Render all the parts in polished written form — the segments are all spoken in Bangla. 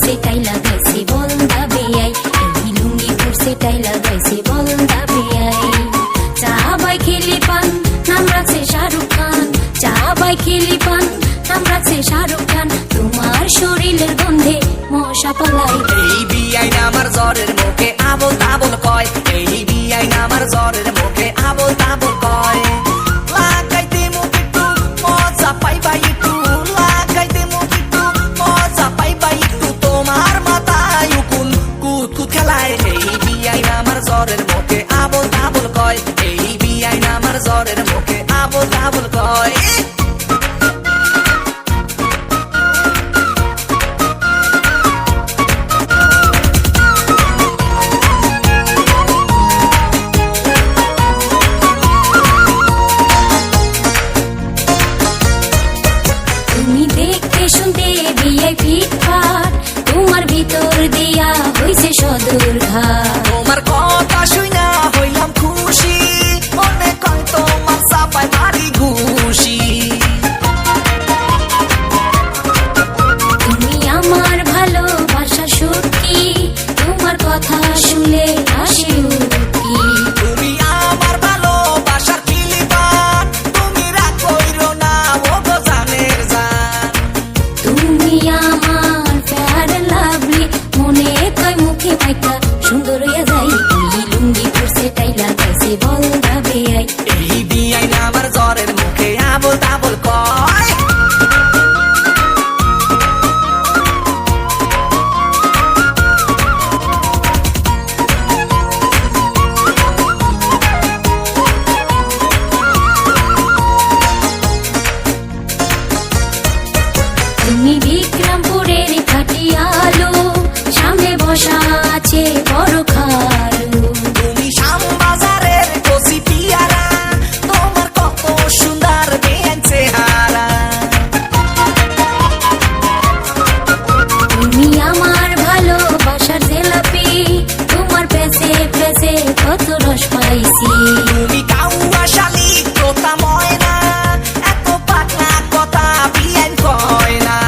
পরছে টাই লাগাইছে বলদা বেয়াই, এই লুঙ্গি পরছে টাই লাগাইছে বলদা বেয়াই। চা বাই খেলি পান নাম রাখছে শাহরুখ খান, চা বাই খেলি পান নাম রাখছে শাহরুখ খান। তোমার শরীরের গন্ধে মশা পালাই। এই বিয়াই না আমার জ্বরের মুখে আবল তাবল কয়, এই বিয়াই না আমার জ্বরের মুখে আবল তাবল কয়। লাগাইতে মুখ একটু মজা পাইবা একটু, লাগাইতে মুখ একটু মজা পাইবা একটু, তোমার মাথায় উকুন কুত কুত খেলায়। এই বিয়াই না আমার জ্বরের মুখে আবল তাবল কয়, এই বিয়াই না আমার জ্বরের মুখে আবল তাবল কয়। তুমি দেখতে শুনতে বিয়াই ফিটফাট, তোমার ভিতর দিয়া হইছে সদরঘাট। তোমার কথা শুইনা হইলাম খুশি, মনে কয় তোমার চাপায় মারি ঘুষি। তুমি আমার ভালোবাসা সত্যি, তোমার কথা শুনলে আসে উঠি। তুমি আমার ভালোবাসার কিলিবান, তুমি রাগ কইরো না ও গো জানের জান। তুমি আমার ফেয়ার লাভলি, মনে কয় মুখে মাইকা সুন্দর হইয়া যাই। এই লুঙ্গি পরছে টাই লাগাইছে বলদা বেয়াই, এই বিয়াই না আমার জ্বরের মুখে আবল তাবল কয়। তুমি বিক্রমপুরের খাটিয়ালো, সামনে বসা আছে বড় খালু। তুমি শ্যামবাজারের কচি পিয়ারা, তোমার কত সুন্দর বেন চেহারা। তুমি আমার ভালোবাসার জেলাপি, তোমার পেছে পেছে কত রস পাইছি। তুমি কাউয়া শালি তোতা ময়না, এত পাকনা কথা বিয়ান কয় না।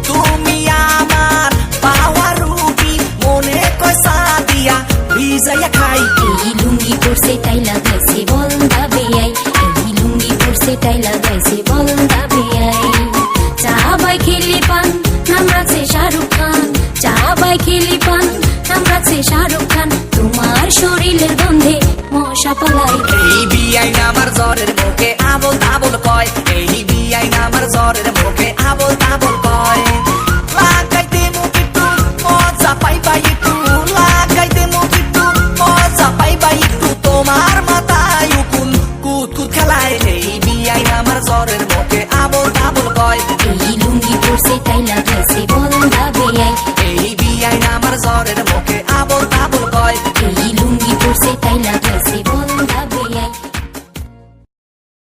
তুমি আমার পাওয়া রুবি, মনে কয় সাদিয়া ভিজাইয়া খাই। এই লুঙ্গি পরছে টাই লাগাইছে বলদা বেয়াই, এই লুঙ্গি পরছে টাই লাগাইছে বলদা বেয়াই। চা বাই খেলি পান নাম রাখছে শাহরুখ খান, চা বাই খেলি পান নাম রাখছে শাহরুখ খান। তোমার শরীরের গন্ধে মশা পালাই। এই বিয়াই না আমার জ্বরের